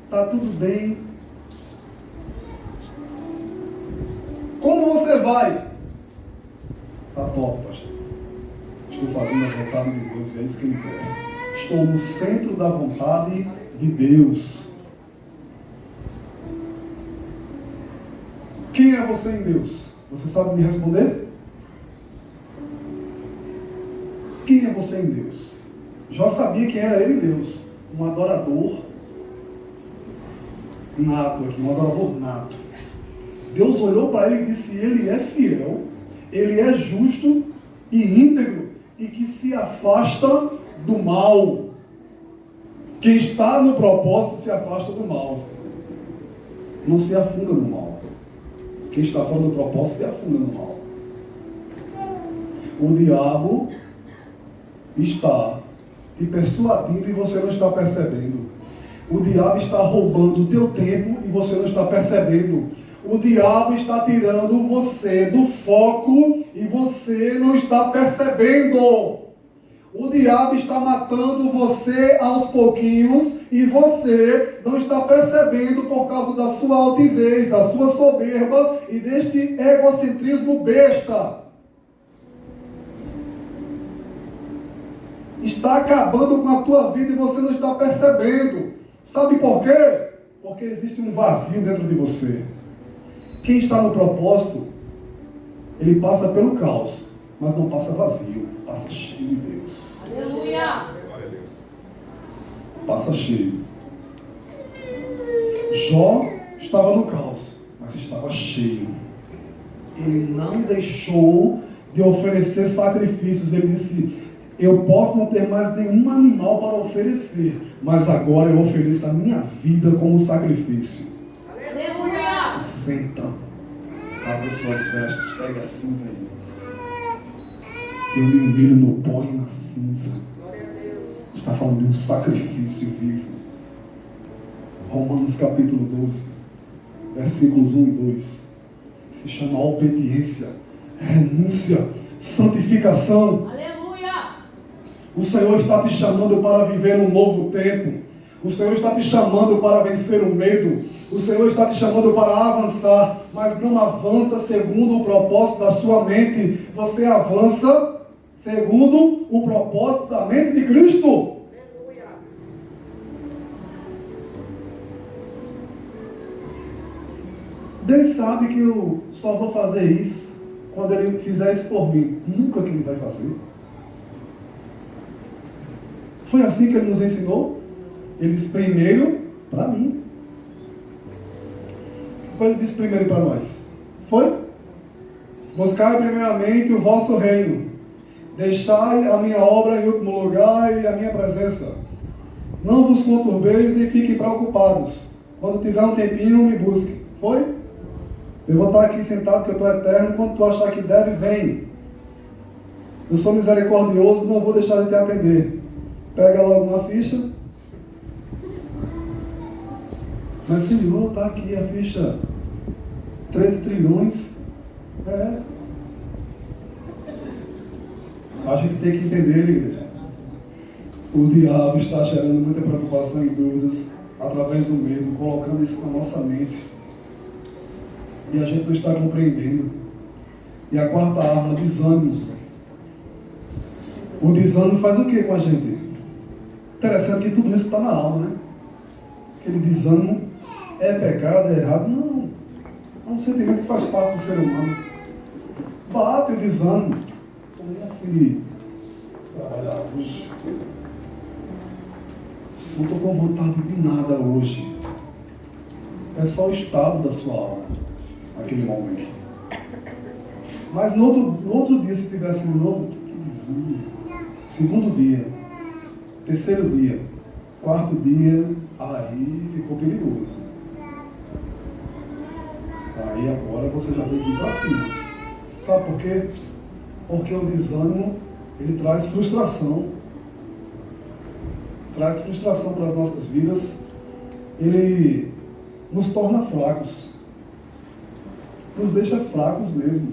está tudo bem. Como você vai? Está top, pastor. Estou fazendo a vontade de Deus, é isso que Ele quer. Estou no centro da vontade de Deus. Quem é você em Deus? Você sabe me responder? Quem é você em Deus? Jó sabia quem era ele em Deus. Um adorador nato aqui, um adorador nato. Deus olhou para ele e disse, ele é fiel, ele é justo e íntegro e que se afasta do mal. Quem está no propósito se afasta do mal. Não se afunda no mal. Quem está fora do propósito se afunda no mal. O diabo está te persuadindo e você não está percebendo. O diabo está roubando o teu tempo e você não está percebendo. O diabo está tirando você do foco e você não está percebendo. O diabo está matando você aos pouquinhos e você não está percebendo por causa da sua altivez, da sua soberba e deste egocentrismo besta. Está acabando com a tua vida e você não está percebendo. Sabe por quê? Porque existe um vazio dentro de você. Quem está no propósito, ele passa pelo caos, mas não passa vazio, passa cheio de Deus. Aleluia! Passa cheio. Jó estava no caos, mas estava cheio. Ele não deixou de oferecer sacrifícios. Ele disse, eu posso não ter mais nenhum animal para oferecer, mas agora eu ofereço a minha vida como sacrifício. Aleluia! Se senta, faz as suas vestes, pega a cinza aí. Eu me humilho no pó e na cinza. Está falando de um sacrifício vivo. Romanos capítulo 12, versículos 1 e 2. se chama obediência, renúncia, santificação. Aleluia. O Senhor está te chamando para viver um novo tempo. O Senhor está te chamando para vencer o medo. O Senhor está te chamando para avançar, mas não avança segundo o propósito da sua mente. Você avança segundo o propósito da mente de Cristo. Deus sabe que eu só vou fazer isso quando Ele fizer isso por mim. Nunca que Ele vai fazer. Foi assim que Ele nos ensinou. Ele disse primeiro para mim. Ele disse primeiro para nós. Foi? Buscai primeiramente o vosso reino. Deixai a minha obra em último lugar e a minha presença. Não vos conturbeis nem fiquem preocupados. Quando tiver um tempinho, me busque. Foi? Eu vou estar aqui sentado porque eu estou eterno. Quando tu achar que deve, vem. Eu sou misericordioso, não vou deixar de te atender. Pega logo uma ficha. Mas Senhor, está aqui a ficha 13 trilhões. A gente tem que entender, igreja. O diabo está gerando muita preocupação e dúvidas através do medo, colocando isso na nossa mente. E a gente não está compreendendo. E a quarta arma, desânimo. O desânimo faz o que com a gente? Interessante que tudo isso está na alma, né? Aquele desânimo é pecado, é errado? Não. É um sentimento que faz parte do ser humano. Bate o desânimo. Estou nem a fim de trabalhar hoje. Não estou com vontade de nada hoje. É só o estado da sua alma, naquele momento. Mas no outro dia, se tivesse de novo, que desânimo. Segundo dia, terceiro dia, quarto dia, aí ficou perigoso. Aí agora você já tem que ir para cima. Sabe por quê? Porque o desânimo, ele traz frustração. Traz frustração para as nossas vidas. Ele nos torna fracos. Nos deixa fracos mesmo.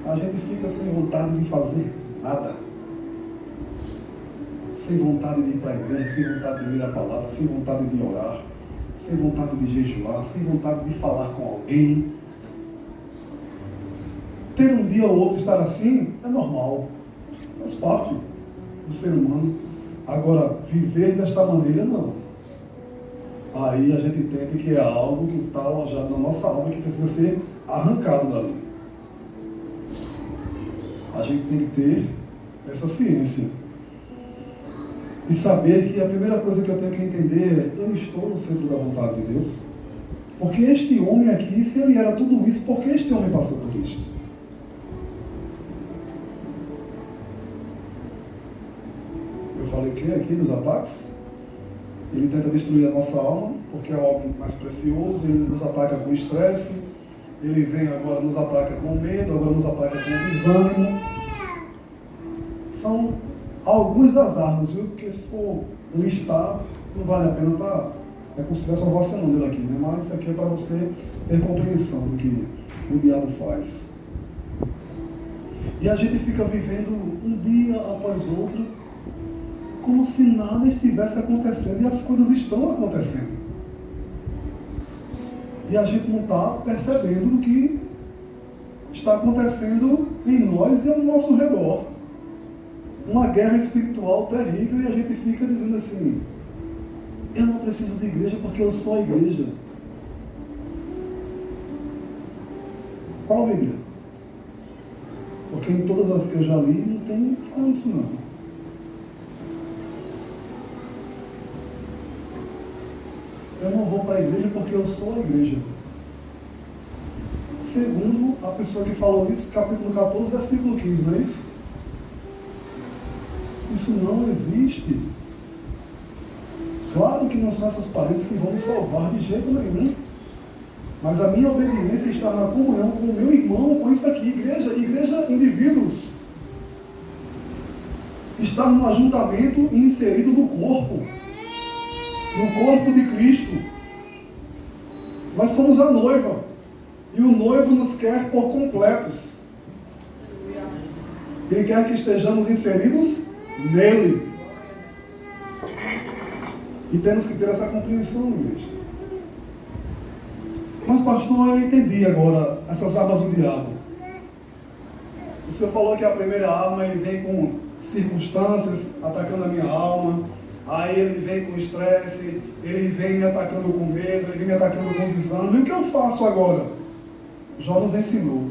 A gente fica sem vontade de fazer nada. Sem vontade de ir para a igreja, sem vontade de ler a palavra, sem vontade de orar, sem vontade de jejuar, sem vontade de falar com alguém. Ter um dia ou outro estar assim é normal. Faz parte do ser humano. Agora, viver desta maneira, não. Aí a gente entende que é algo que está alojado na nossa alma, que precisa ser arrancado dali. A gente tem que ter essa ciência. E saber que a primeira coisa que eu tenho que entender é: eu estou no centro da vontade de Deus. Porque este homem aqui, se ele era tudo isso, por que este homem passou por isto? Eu falei o que aqui dos ataques? Ele tenta destruir a nossa alma, porque é algo mais precioso. Ele nos ataca com estresse. Ele vem agora, nos ataca com medo, agora nos ataca com desânimo. São algumas das armas, viu? Porque se for listar, não vale a pena estar como se estivesse ovacionando ele aqui, né? Mas isso aqui é para você ter compreensão do que o diabo faz. E a gente fica vivendo um dia após outro, como se nada estivesse acontecendo, e as coisas estão acontecendo. E a gente não está percebendo o que está acontecendo em nós e ao nosso redor. Uma guerra espiritual terrível, e a gente fica dizendo assim: eu não preciso de igreja porque eu sou a igreja. Qual Bíblia? Porque em todas as que eu já li não tem falando isso não. Eu não vou para a igreja porque eu sou a igreja. Segundo a pessoa que falou isso, capítulo 14, versículo 15, não é isso? Isso não existe. Claro que não são essas paredes que vão me salvar de jeito nenhum. Mas a minha obediência está na comunhão com o meu irmão, com isso aqui, igreja, indivíduos. Estar no ajuntamento e inserido no corpo de Cristo. Nós somos a noiva. E o noivo nos quer por completos. Ele quer que estejamos inseridos nele. E temos que ter essa compreensão, igreja. Mas, pastor, eu entendi agora essas armas do diabo. O senhor falou que a primeira arma, ele vem com circunstâncias atacando a minha alma. Aí ele vem com estresse, ele vem me atacando com medo, ele vem me atacando com desânimo. E o que eu faço agora? Jó nos ensinou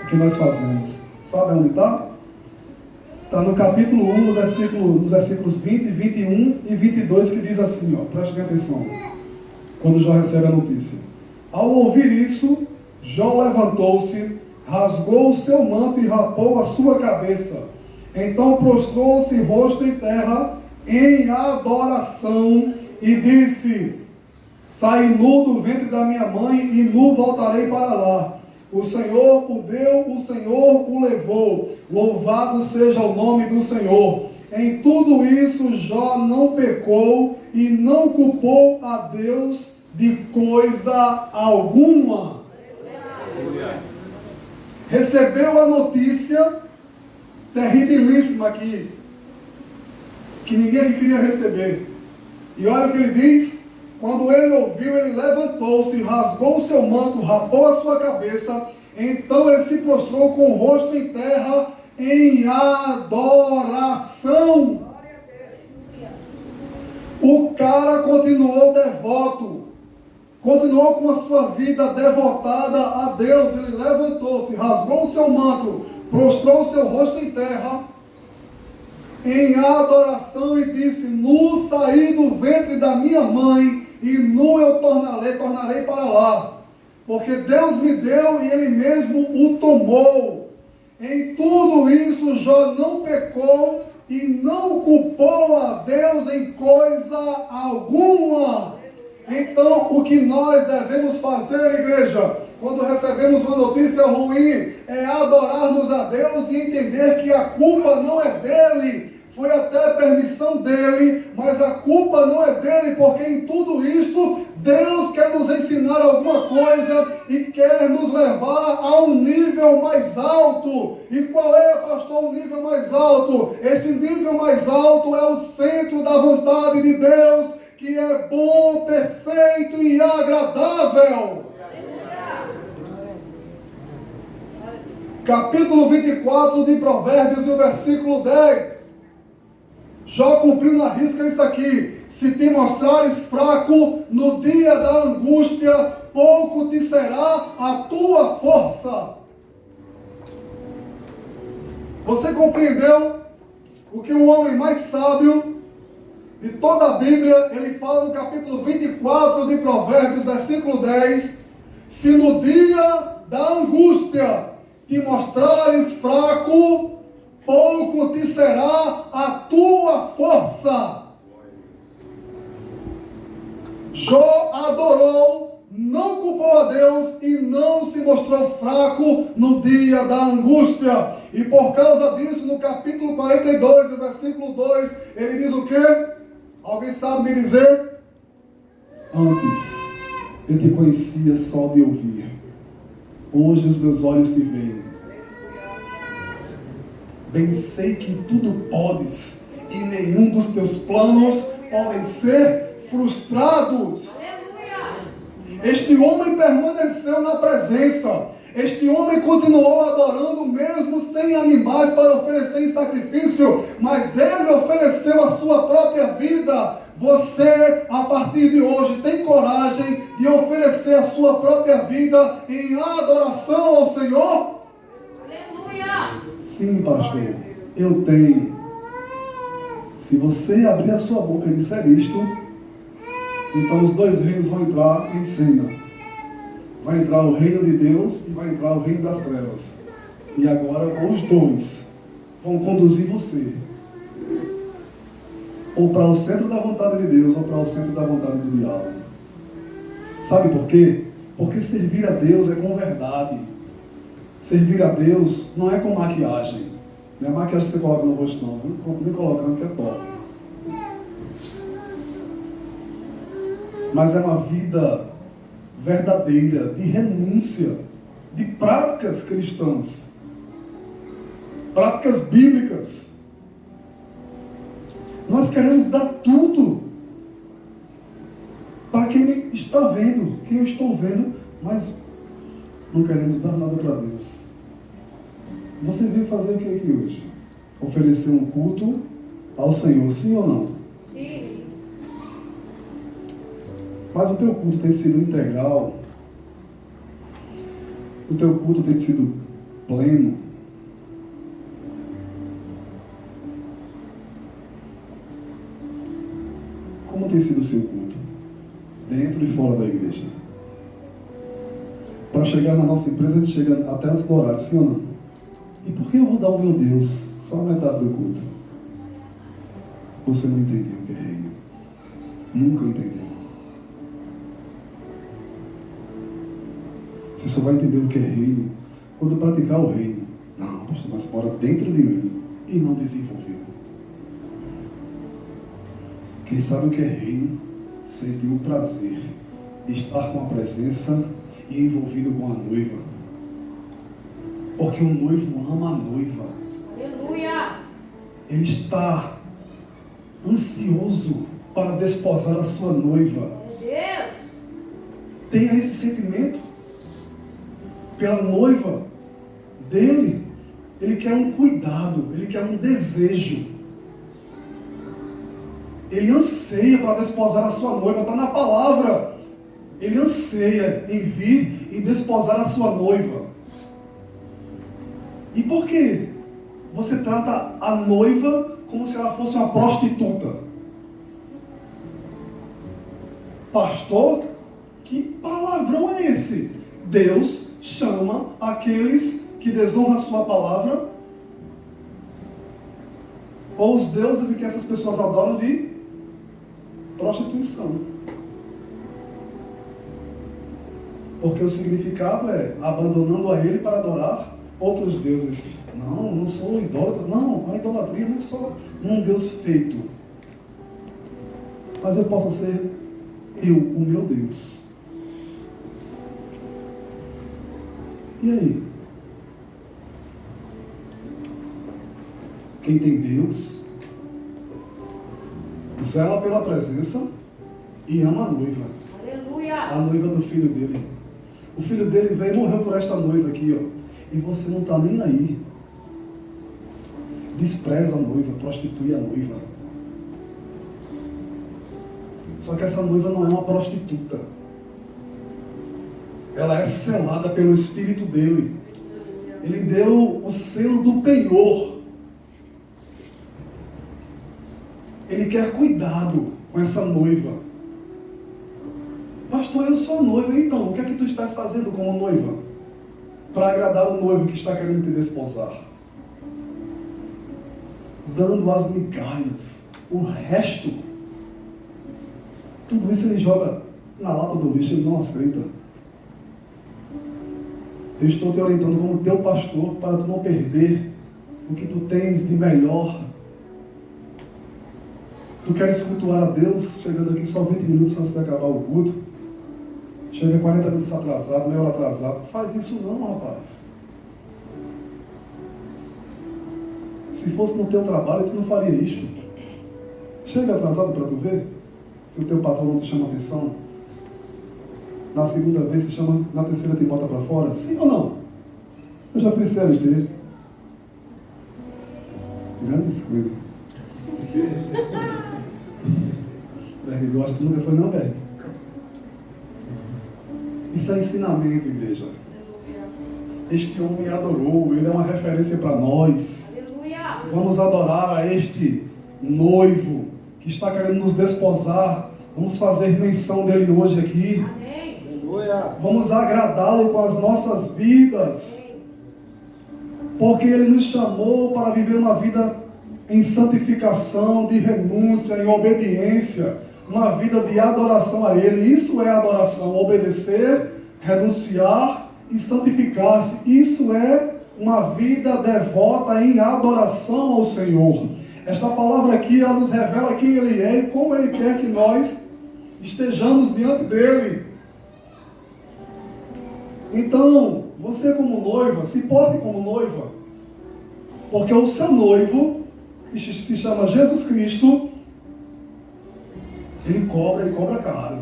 o que nós fazemos. Sabe onde está? Está no capítulo 1, nos versículos 20, 21 e 22, que diz assim, ó, prestem atenção, quando Jó recebe a notícia. Ao ouvir isso, Jó levantou-se, rasgou o seu manto e rapou a sua cabeça. Então prostrou-se rosto em terra em adoração e disse: saí nu do ventre da minha mãe e nu voltarei para lá. O Senhor o deu, o Senhor o levou. Louvado seja o nome do Senhor. Em tudo isso Jó não pecou e não culpou a Deus de coisa alguma. Recebeu a notícia terribilíssima que ninguém queria receber. E olha o que ele diz. Quando ele ouviu, ele levantou-se, rasgou o seu manto, rapou a sua cabeça. Então ele se prostrou com o rosto em terra em adoração. O cara continuou devoto, continuou com a sua vida devotada a Deus. Ele levantou-se, rasgou o seu manto, prostrou o seu rosto em terra em adoração e disse: nu saí do ventre da minha mãe e nu eu tornarei para lá, porque Deus me deu e Ele mesmo o tomou. Em tudo isso Jó não pecou e não culpou a Deus em coisa alguma. Então, o que nós devemos fazer, igreja, quando recebemos uma notícia ruim, é adorarmos a Deus e entender que a culpa não é dele. Foi até permissão dele, mas a culpa não é dele, porque em tudo isto, Deus quer nos ensinar alguma coisa e quer nos levar a um nível mais alto. E qual é, pastor, o nível mais alto? Este nível mais alto é o centro da vontade de Deus, que é bom, perfeito e agradável. Capítulo 24 de Provérbios, no versículo 10. Jó cumpriu na risca isso aqui: se te mostrares fraco no dia da angústia, pouco te será a tua força. Você compreendeu o que o homem mais sábio de toda a Bíblia, ele fala no capítulo 24 de Provérbios, versículo 10, se no dia da angústia te mostrares fraco, pouco te será a tua força. Jó adorou, não culpou a Deus e não se mostrou fraco no dia da angústia. E por causa disso, no capítulo 42, no versículo 2, ele diz o quê? Alguém sabe me dizer? Antes eu te conhecia só de ouvir, hoje os meus olhos te veem. Bem sei que tudo podes e nenhum dos teus planos podem ser frustrados. Este homem permaneceu na presença. Este homem continuou adorando mesmo sem animais para oferecer em sacrifício, mas ele ofereceu a sua própria vida. Você, a partir de hoje, tem coragem de oferecer a sua própria vida em adoração ao Senhor? Aleluia! Sim, pastor, eu tenho. Se você abrir a sua boca e disser isto, então os dois reinos vão entrar em cena. Vai entrar o reino de Deus e vai entrar o reino das trevas. E agora os dois vão conduzir você ou para o centro da vontade de Deus ou para o centro da vontade do diabo. Sabe por quê? Porque servir a Deus é com verdade. Servir a Deus não é com maquiagem. Não é maquiagem que você coloca no rosto, não. Nem colocando que é top. Mas é uma vida verdadeira, de renúncia, de práticas cristãs, práticas bíblicas. Nós queremos dar tudo para quem está vendo, quem eu estou vendo, mas não queremos dar nada para Deus. Você veio fazer o que aqui hoje? Oferecer um culto ao Senhor, sim ou não? Sim. Mas o teu culto tem sido integral? O teu culto tem sido pleno? Como tem sido o seu culto? Dentro e fora da igreja? Para chegar na nossa empresa, a gente chega até antes do horário, sim ou não? E por que eu vou dar ao meu Deus só a metade do culto? Você não entendeu o que é reino. Nunca entendeu. Você só vai entender o que é reino quando praticar o reino. Não, pastor, mas mora dentro de mim e não desenvolveu. Quem sabe o que é reino, sente o prazer de estar com a presença e envolvido com a noiva. Porque o noivo ama a noiva. Aleluia. Ele está ansioso para desposar a sua noiva. Meu Deus. Tenha esse sentimento pela noiva dele. Ele quer um cuidado, ele quer um desejo. Ele anseia para desposar a sua noiva, está na palavra. Ele anseia em vir e desposar a sua noiva. E por que você trata a noiva como se ela fosse uma prostituta? Pastor, que palavrão é esse? Deus chama aqueles que desonram a sua palavra, ou os deuses em que essas pessoas adoram, de prostituição. Porque o significado é abandonando a ele para adorar outros deuses. Não, não sou idólatra. Não, a idolatria não é só um Deus feito. Mas eu posso ser eu, o meu Deus. E aí? Quem tem Deus zela pela presença e ama a noiva. Aleluia. A noiva do filho dele. O filho dele veio e morreu por esta noiva aqui, ó. E você não está nem aí. Despreza a noiva, prostitui a noiva. Só que essa noiva não é uma prostituta. Ela é selada pelo Espírito dele. Ele deu o selo do penhor. Ele quer cuidado com essa noiva. Pastor, eu sou a noiva. Então, o que é que tu estás fazendo como noiva? Para agradar o noivo que está querendo te desposar. Dando as migalhas. O resto. Tudo isso ele joga na lata do lixo. Ele não aceita. Eu estou te orientando como teu pastor para tu não perder o que tu tens de melhor. Tu queres cultuar a Deus, chegando aqui só 20 minutos antes de acabar o culto. Chega 40 minutos atrasado, meia hora atrasado. Faz isso não, rapaz. Se fosse no teu trabalho, tu não faria isto. Chega atrasado para tu ver. Se o teu patrão não te chama atenção. Na segunda vez se chama, na terceira te bota para fora. Sim ou não? Eu já fui CLT. Grandes coisas. Berg, eu acho que tu nunca foi não, Berg? Isso é ensinamento, igreja. Aleluia. Este homem adorou, ele é uma referência para nós. Aleluia. Vamos adorar a este noivo que está querendo nos desposar. Vamos fazer menção dele hoje aqui. Amém. Aleluia. Vamos agradá-lo com as nossas vidas. Porque ele nos chamou para viver uma vida em santificação, de renúncia, em obediência, uma vida de adoração a Ele. Isso é adoração, obedecer, renunciar e santificar-se. Isso é uma vida devota em adoração ao Senhor. Esta palavra aqui, ela nos revela quem Ele é e como Ele quer que nós estejamos diante dEle. Então, você como noiva, se porte como noiva, porque o seu noivo, que se chama Jesus Cristo, ele cobra e cobra caro.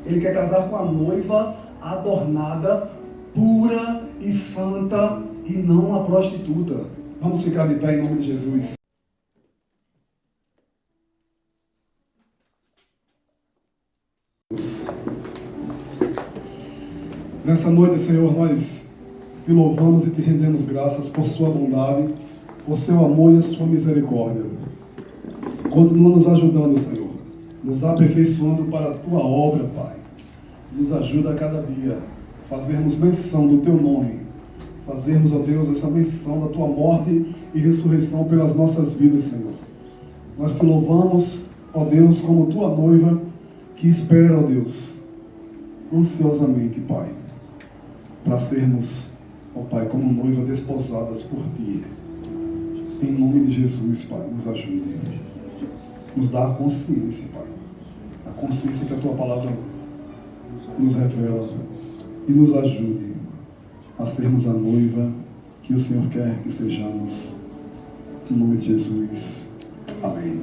Ele quer casar com a noiva adornada, pura e santa, e não uma prostituta. Vamos ficar de pé em nome de Jesus. Nessa noite, Senhor, nós te louvamos e te rendemos graças por sua bondade, por seu amor e a sua misericórdia. Continua nos ajudando, Senhor, nos aperfeiçoando para a tua obra, Pai. Nos ajuda a cada dia fazermos menção do teu nome, fazermos, ó Deus, essa menção da tua morte e ressurreição pelas nossas vidas, Senhor. Nós te louvamos, ó Deus, como tua noiva que espera, ó Deus, ansiosamente, Pai, para sermos, ó Pai, como noiva desposadas por ti. Em nome de Jesus, Pai, nos ajude. Nos dá a consciência, Pai. A consciência que a tua palavra nos revela e nos ajude a sermos a noiva que o Senhor quer que sejamos. Em nome de Jesus. Amém.